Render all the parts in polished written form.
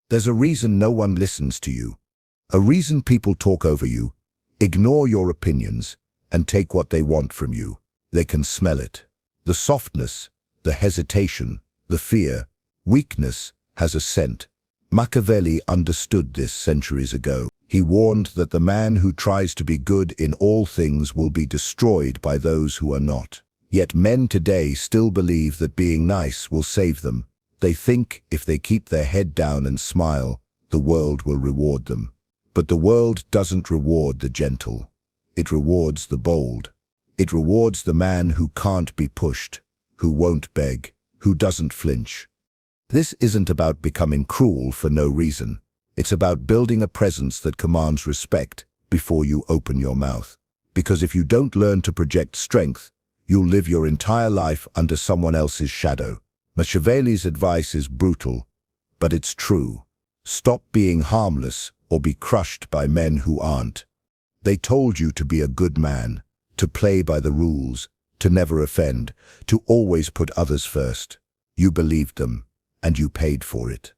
There's a reason no one listens to you. A reason people talk over you, ignore your opinions, and take what they want from you. They can smell it. The softness, the hesitation, the fear, weakness has a scent. Machiavelli understood this centuries ago. He warned that the man who tries to be good in all things will be destroyed by those who are not. Yet men today still believe that being nice will save them. They think if they keep their head down and smile, the world will reward them. But the world doesn't reward the gentle. It rewards the bold. It rewards the man who can't be pushed, who won't beg, who doesn't flinch. This isn't about becoming cruel for no reason. It's about building a presence that commands respect before you open your mouth. Because if you don't learn to project strength, you'll live your entire life under someone else's shadow. Machiavelli's advice is brutal, but it's true. Stop being harmless or be crushed by men who aren't. They told you to be a good man, to play by the rules, to never offend, to always put others first. You believed them, and you paid for it.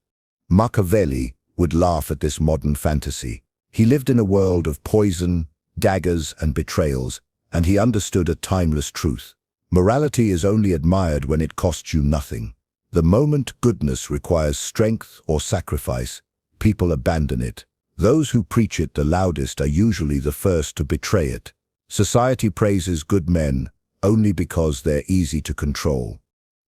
Machiavelli would laugh at this modern fantasy. He lived in a world of poison, daggers, and betrayals, and he understood a timeless truth. Morality is only admired when it costs you nothing. The moment goodness requires strength or sacrifice, people abandon it. Those who preach it the loudest are usually the first to betray it. Society praises good men only because they're easy to control.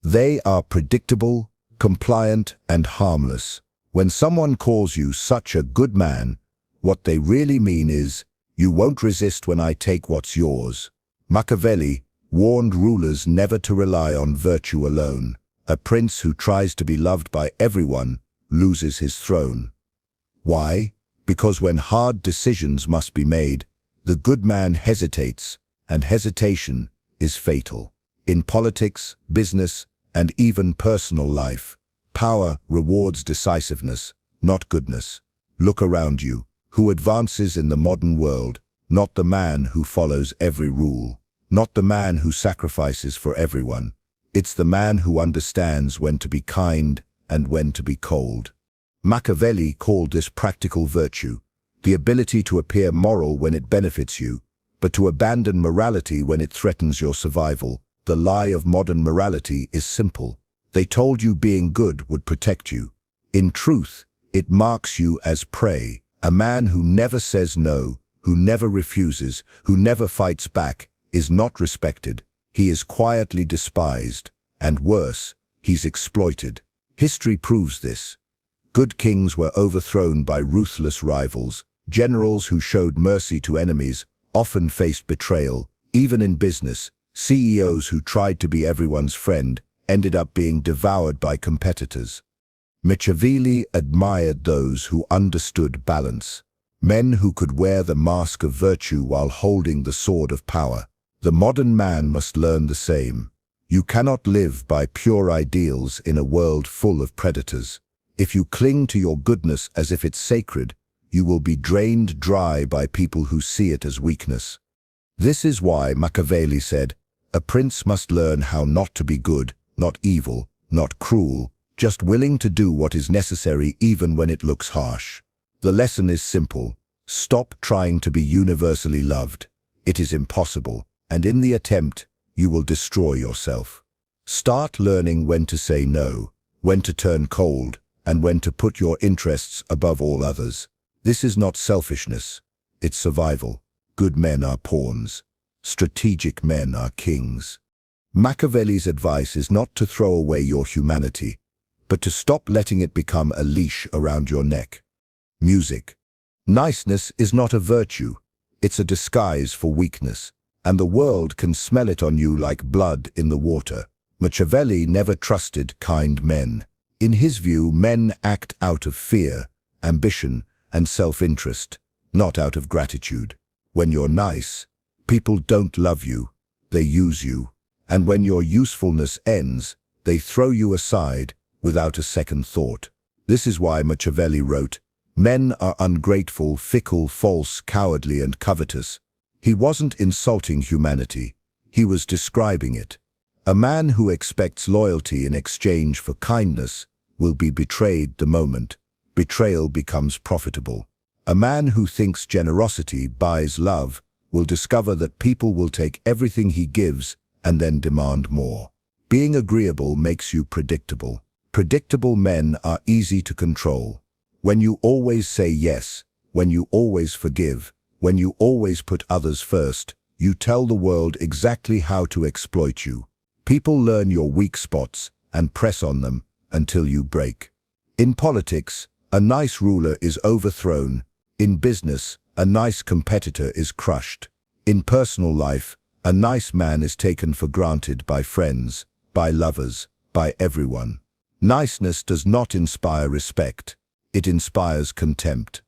They are predictable, compliant, and harmless. When someone calls you such a good man, what they really mean is, you won't resist when I take what's yours. Machiavelli warned rulers never to rely on virtue alone. A prince who tries to be loved by everyone loses his throne. Why? Because when hard decisions must be made, the good man hesitates, and hesitation is fatal. In politics, business, and even personal life, power rewards decisiveness, not goodness. Look around you. Who advances in the modern world? Not the man who follows every rule. Not the man who sacrifices for everyone. It's the man who understands when to be kind and when to be cold. Machiavelli called this practical virtue, the ability to appear moral when it benefits you, but to abandon morality when it threatens your survival. The lie of modern morality is simple. They told you being good would protect you. In truth, it marks you as prey. A man who never says no, who never refuses, who never fights back, is not respected. He is quietly despised, and worse, he's exploited. History proves this. Good kings were overthrown by ruthless rivals. Generals who showed mercy to enemies often faced betrayal. Even in business, CEOs who tried to be everyone's friend ended up being devoured by competitors. Machiavelli admired those who understood balance, men who could wear the mask of virtue while holding the sword of power. The modern man must learn the same. You cannot live by pure ideals in a world full of predators. If you cling to your goodness as if it's sacred, you will be drained dry by people who see it as weakness. This is why Machiavelli said, a prince must learn how not to be good, not evil, not cruel, just willing to do what is necessary even when it looks harsh. The lesson is simple. Stop trying to be universally loved. It is impossible, and in the attempt, you will destroy yourself. Start learning when to say no, when to turn cold, and when to put your interests above all others. This is not selfishness, it's survival. Good men are pawns. Strategic men are kings. Machiavelli's advice is not to throw away your humanity, but to stop letting it become a leash around your neck. Music. Niceness is not a virtue. It's a disguise for weakness, and the world can smell it on you like blood in the water. Machiavelli never trusted kind men. In his view, men act out of fear, ambition, and self-interest, not out of gratitude. When you're nice, people don't love you, they use you. And when your usefulness ends, they throw you aside without a second thought. This is why Machiavelli wrote, men are ungrateful, fickle, false, cowardly, and covetous. He wasn't insulting humanity, he was describing it. A man who expects loyalty in exchange for kindness will be betrayed the moment. betrayal becomes profitable. A man who thinks generosity buys love will discover that people will take everything he gives and then demand more. Being agreeable makes you predictable. Predictable men are easy to control. When you always say yes, when you always forgive, when you always put others first, you tell the world exactly how to exploit you. People learn your weak spots and press on them until you break. In politics, a nice ruler is overthrown. In business, a nice competitor is crushed. In personal life, a nice man is taken for granted by friends, by lovers, by everyone. Niceness does not inspire respect. It inspires contempt.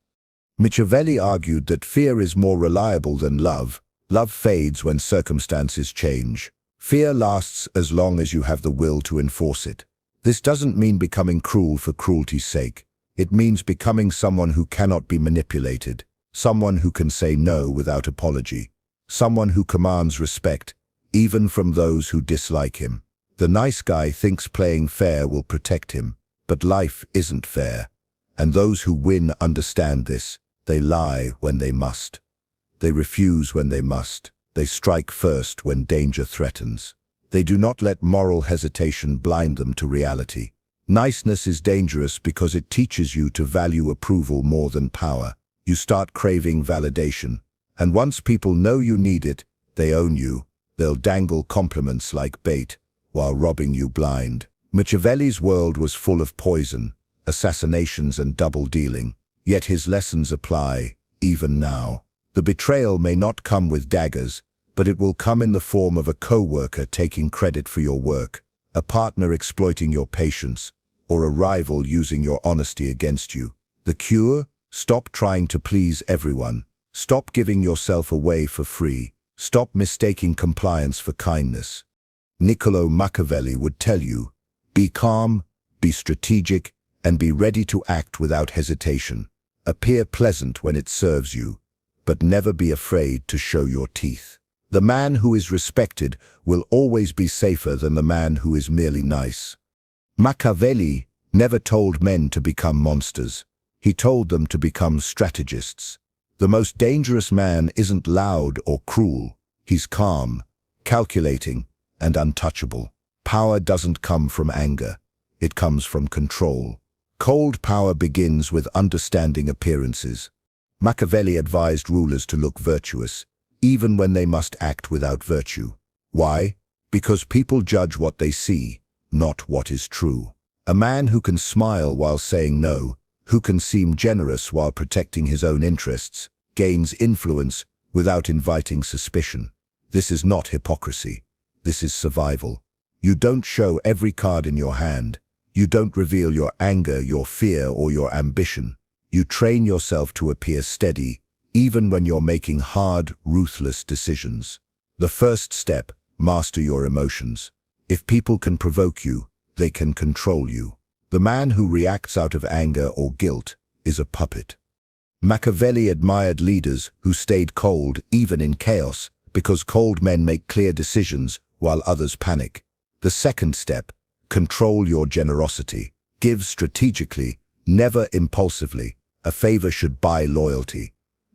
Machiavelli argued that fear is more reliable than love. Love fades when circumstances change. Fear lasts as long as you have the will to enforce it. This doesn't mean becoming cruel for cruelty's sake. It means becoming someone who cannot be manipulated, someone who can say no without apology, someone who commands respect, even from those who dislike him. The nice guy thinks playing fair will protect him, but life isn't fair. And those who win understand this. They lie when they must. They refuse when they must. They strike first when danger threatens. They do not let moral hesitation blind them to reality. Niceness is dangerous because it teaches you to value approval more than power. You start craving validation. And once people know you need it, they own you. They'll dangle compliments like bait while robbing you blind. Machiavelli's world was full of poison, assassinations and double-dealing. Yet his lessons apply, even now. The betrayal may not come with daggers, but it will come in the form of a co-worker taking credit for your work, a partner exploiting your patience, or a rival using your honesty against you. The cure? Stop trying to please everyone. Stop giving yourself away for free. Stop mistaking compliance for kindness. Niccolo Machiavelli would tell you, be calm, be strategic, and be ready to act without hesitation. Appear pleasant when it serves you, but never be afraid to show your teeth. The man who is respected will always be safer than the man who is merely nice. Machiavelli never told men to become monsters. He told them to become strategists. The most dangerous man isn't loud or cruel. He's calm, calculating, and untouchable. Power doesn't come from anger. It comes from control. Cold power begins with understanding appearances. Machiavelli advised rulers to look virtuous, even when they must act without virtue. Why? Because people judge what they see, not what is true. A man who can smile while saying no, who can seem generous while protecting his own interests, gains influence without inviting suspicion. This is not hypocrisy. This is survival. You don't show every card in your hand. You don't reveal your anger, your fear, or your ambition. You train yourself to appear steady, even when you're making hard, ruthless decisions. The first step, master your emotions. If people can provoke you, they can control you. The man who reacts out of anger or guilt is a puppet. Machiavelli admired leaders who stayed cold even in chaos, because cold men make clear decisions while others panic. The second step, control your generosity. Give strategically, never impulsively. A favor should buy loyalty,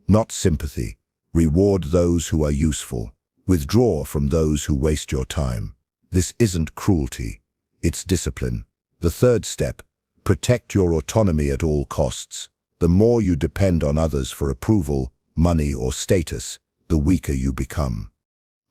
not sympathy. Reward those who are useful. Withdraw from those who waste your time. This isn't cruelty, it's discipline. The third step, protect your autonomy at all costs. The more you depend on others for approval, money, or status, the weaker you become.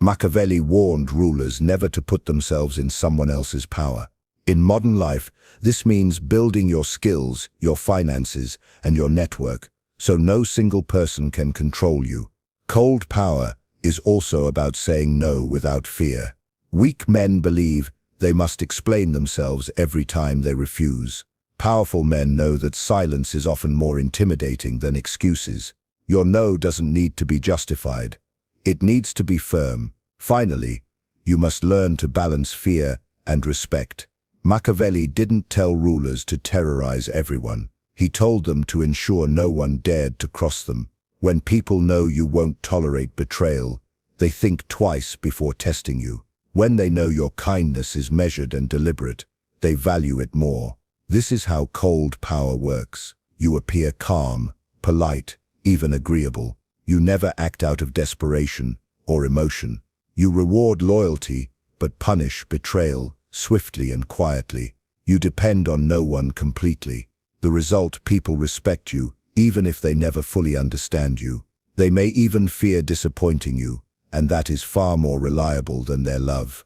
Machiavelli warned rulers never to put themselves in someone else's power. In modern life, this means building your skills, your finances, and your network, so no single person can control you. Cold power is also about saying no without fear. Weak men believe they must explain themselves every time they refuse. Powerful men know that silence is often more intimidating than excuses. Your no doesn't need to be justified. It needs to be firm. Finally, you must learn to balance fear and respect. Machiavelli didn't tell rulers to terrorize everyone. He told them to ensure no one dared to cross them. When people know you won't tolerate betrayal, they think twice before testing you. When they know your kindness is measured and deliberate, they value it more. This is how cold power works. You appear calm, polite, even agreeable. You never act out of desperation or emotion. You reward loyalty, but punish betrayal swiftly and quietly. You depend on no one completely. The result, people respect you, even if they never fully understand you. They may even fear disappointing you, and that is far more reliable than their love.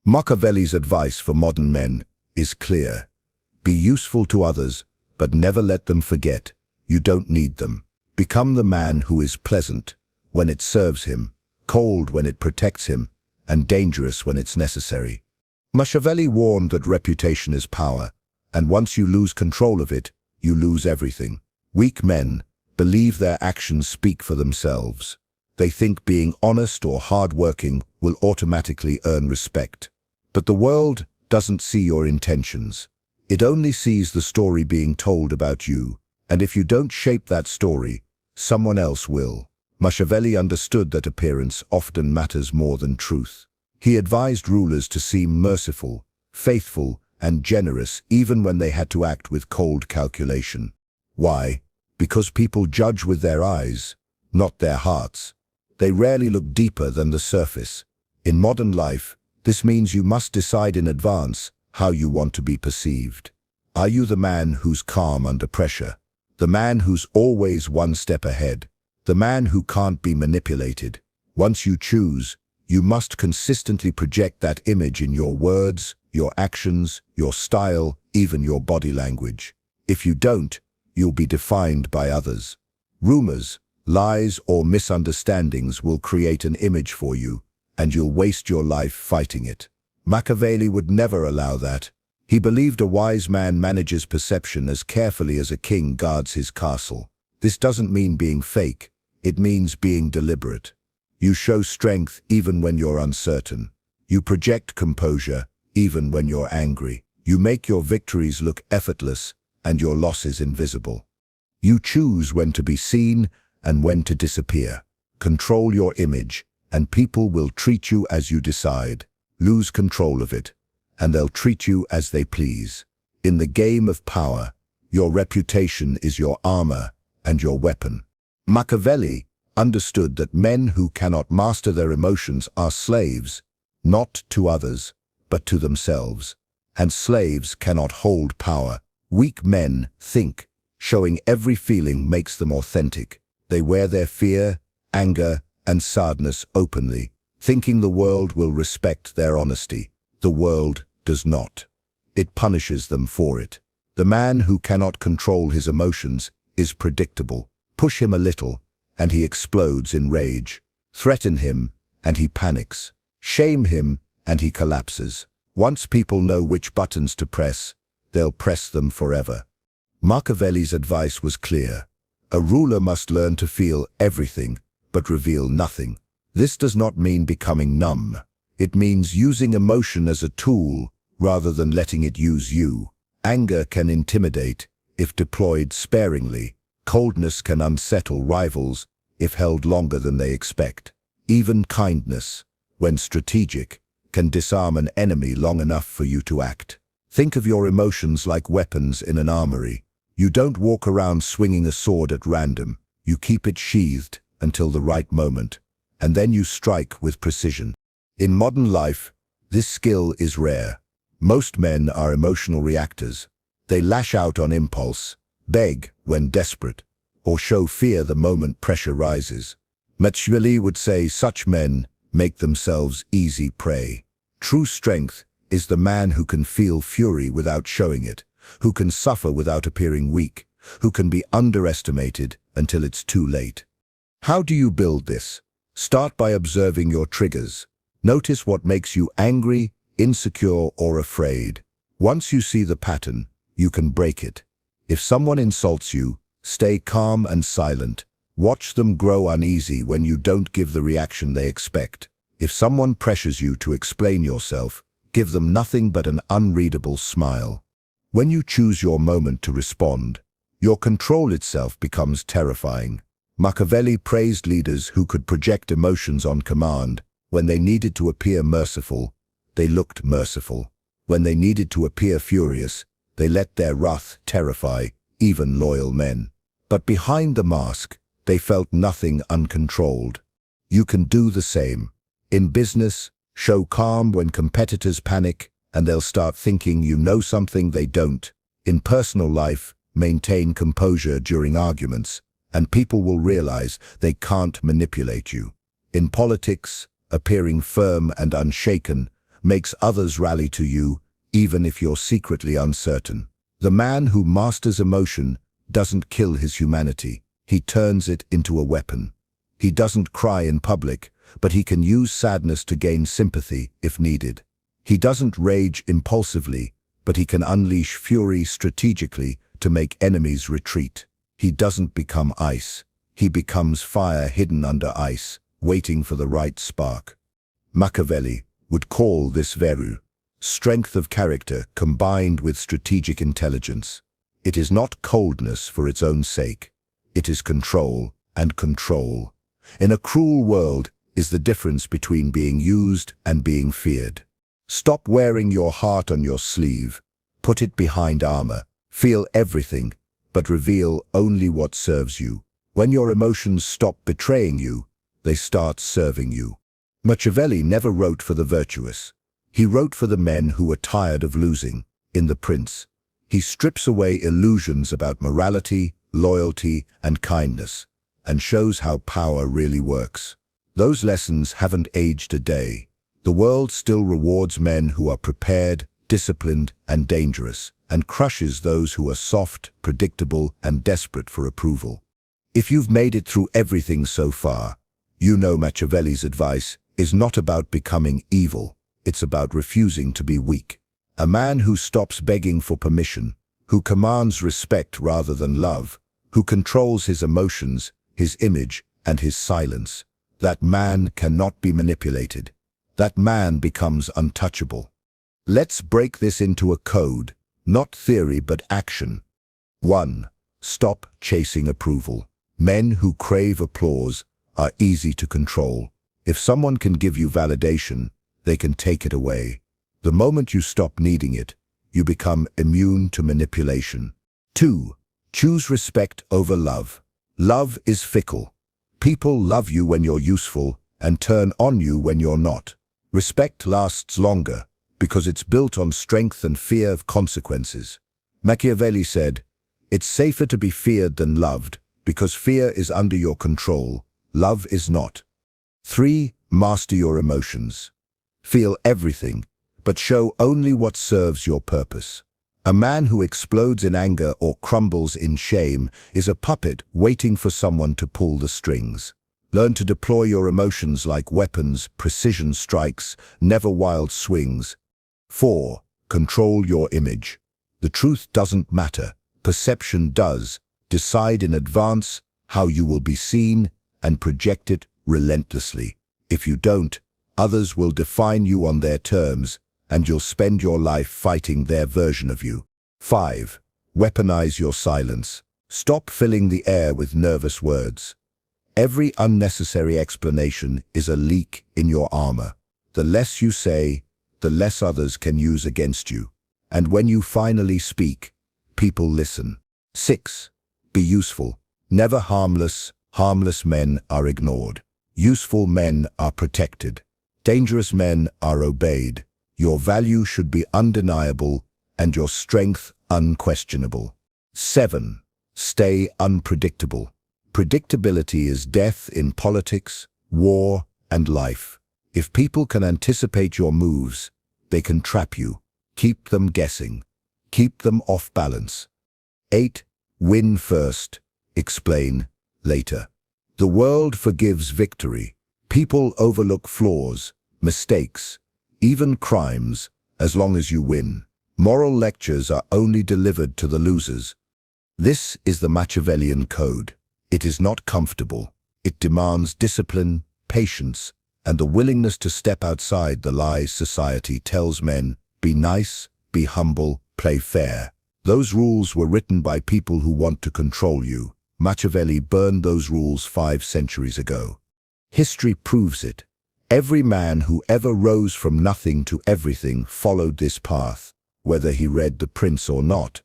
Machiavelli's advice for modern men is clear. Be useful to others, but never let them forget you don't need them. Become the man who is pleasant when it serves him, cold when it protects him, and dangerous when it's necessary. Machiavelli warned that reputation is power, and once you lose control of it, you lose everything. Weak men believe their actions speak for themselves. They think being honest or hardworking will automatically earn respect. But the world doesn't see your intentions. It only sees the story being told about you, and if you don't shape that story, someone else will. Machiavelli understood that appearance often matters more than truth. He advised rulers to seem merciful, faithful, and generous even when they had to act with cold calculation. Why? Because people judge with their eyes, not their hearts. They rarely look deeper than the surface. In modern life, this means you must decide in advance how you want to be perceived. Are you the man who's calm under pressure? The man who's always one step ahead? The man who can't be manipulated? Once you choose, you must consistently project that image in your words, your actions, your style, even your body language. If you don't, you'll be defined by others. Rumors, lies, or misunderstandings will create an image for you, and you'll waste your life fighting it. Machiavelli would never allow that. He believed a wise man manages perception as carefully as a king guards his castle. This doesn't mean being fake, it means being deliberate. You show strength even when you're uncertain. You project composure even when you're angry. You make your victories look effortless and your losses invisible. You choose when to be seen and when to disappear. Control your image, and people will treat you as you decide. Lose control of it, and they'll treat you as they please. In the game of power, your reputation is your armor and your weapon. Machiavelli understood that men who cannot master their emotions are slaves, not to others, but to themselves. And slaves cannot hold power. Weak men think. Showing every feeling makes them authentic. They wear their fear, anger, and sadness openly, thinking the world will respect their honesty. The world does not. It punishes them for it. The man who cannot control his emotions is predictable. Push him a little, and he explodes in rage. Threaten him, and he panics. Shame him, and he collapses. Once people know which buttons to press, they'll press them forever. Machiavelli's advice was clear. A ruler must learn to feel everything, but reveal nothing. This does not mean becoming numb. It means using emotion as a tool rather than letting it use you. Anger can intimidate if deployed sparingly. Coldness can unsettle rivals if held longer than they expect. Even kindness, when strategic, can disarm an enemy long enough for you to act. Think of your emotions like weapons in an armory. You don't walk around swinging a sword at random. You keep it sheathed until the right moment, and then you strike with precision. In modern life, this skill is rare. Most men are emotional reactors. They lash out on impulse, beg when desperate, or show fear the moment pressure rises. Machiavelli would say such men make themselves easy prey. True strength is the man who can feel fury without showing it, who can suffer without appearing weak, who can be underestimated until it's too late. How do you build this? Start by observing your triggers. Notice what makes you angry, insecure, or afraid. Once you see the pattern, you can break it. If someone insults you, stay calm and silent. Watch them grow uneasy when you don't give the reaction they expect. If someone pressures you to explain yourself, give them nothing but an unreadable smile. When you choose your moment to respond, your control itself becomes terrifying. Machiavelli praised leaders who could project emotions on command. When they needed to appear merciful, they looked merciful. When they needed to appear furious, they let their wrath terrify, even loyal men. But behind the mask, they felt nothing uncontrolled. You can do the same. In business, show calm when competitors panic, and they'll start thinking you know something they don't. In personal life, maintain composure during arguments, and people will realize they can't manipulate you. In politics, appearing firm and unshaken makes others rally to you, even if you're secretly uncertain. The man who masters emotion doesn't kill his humanity. He turns it into a weapon. He doesn't cry in public, but he can use sadness to gain sympathy if needed. He doesn't rage impulsively, but he can unleash fury strategically to make enemies retreat. He doesn't become ice. He becomes fire hidden under ice, waiting for the right spark. Machiavelli would call this veru, strength of character combined with strategic intelligence. It is not coldness for its own sake. It is control and control. In a cruel world is the difference between being used and being feared. Stop wearing your heart on your sleeve. Put it behind armor. Feel everything, but reveal only what serves you. When your emotions stop betraying you, they start serving you. Machiavelli never wrote for the virtuous. He wrote for the men who were tired of losing. In The Prince, he strips away illusions about morality, loyalty, and kindness, and shows how power really works. Those lessons haven't aged a day. The world still rewards men who are prepared, disciplined, and dangerous, and crushes those who are soft, predictable, and desperate for approval. If you've made it through everything so far, you know Machiavelli's advice is not about becoming evil. It's about refusing to be weak. A man who stops begging for permission, who commands respect rather than love, who controls his emotions, his image, and his silence. That man cannot be manipulated. That man becomes untouchable. Let's break this into a code, not theory but action. 1. Stop chasing approval. Men who crave applause are easy to control. If someone can give you validation, they can take it away. The moment you stop needing it, you become immune to manipulation. 2. Choose respect over love. Love is fickle. People love you when you're useful and turn on you when you're not. Respect lasts longer because it's built on strength and fear of consequences. Machiavelli said, "It's safer to be feared than loved because fear is under your control. Love is not." 3. Master your emotions. Feel everything, but show only what serves your purpose. A man who explodes in anger or crumbles in shame is a puppet waiting for someone to pull the strings. Learn to deploy your emotions like weapons, precision strikes, never wild swings. 4. Control your image. The truth doesn't matter. Perception does. Decide in advance how you will be seen and project it relentlessly. If you don't, others will define you on their terms, and you'll spend your life fighting their version of you. 5. Weaponize your silence. Stop filling the air with nervous words. Every unnecessary explanation is a leak in your armor. The less you say, the less others can use against you. And when you finally speak, people listen. 6. Be useful. Never harmless. Harmless men are ignored. Useful men are protected. Dangerous men are obeyed. Your value should be undeniable and your strength unquestionable. 7. Stay unpredictable. Predictability is death in politics, war, and life. If people can anticipate your moves, they can trap you. Keep them guessing. Keep them off balance. 8. Win first. Explain later. The world forgives victory. People overlook flaws, mistakes, even crimes, as long as you win. Moral lectures are only delivered to the losers. This is the Machiavellian code. It is not comfortable. It demands discipline, patience, and the willingness to step outside the lies society tells men. Be nice, be humble, play fair. Those rules were written by people who want to control you. Machiavelli burned those rules 5 centuries ago. History proves it. Every man who ever rose from nothing to everything followed this path, whether he read The Prince or not.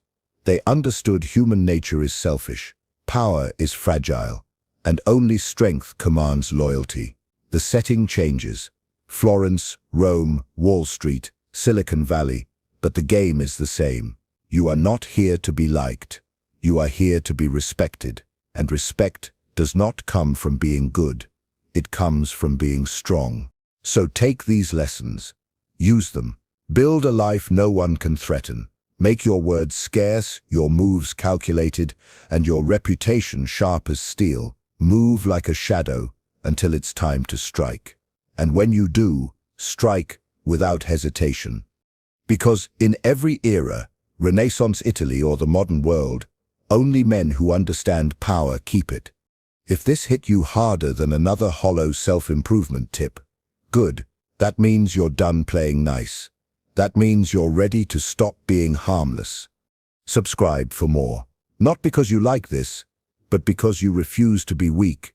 They understood human nature is selfish, power is fragile, and only strength commands loyalty. The setting changes. Florence, Rome, Wall Street, Silicon Valley, but the game is the same. You are not here to be liked. You are here to be respected, and respect does not come from being good. It comes from being strong. So take these lessons. Use them. Build a life no one can threaten. Make your words scarce, your moves calculated, and your reputation sharp as steel. Move like a shadow until it's time to strike. And when you do, strike without hesitation. Because in every era, Renaissance Italy or the modern world, only men who understand power keep it. If this hit you harder than another hollow self-improvement tip, good. That means you're done playing nice. That means you're ready to stop being harmless. Subscribe for more. Not because you like this, but because you refuse to be weak.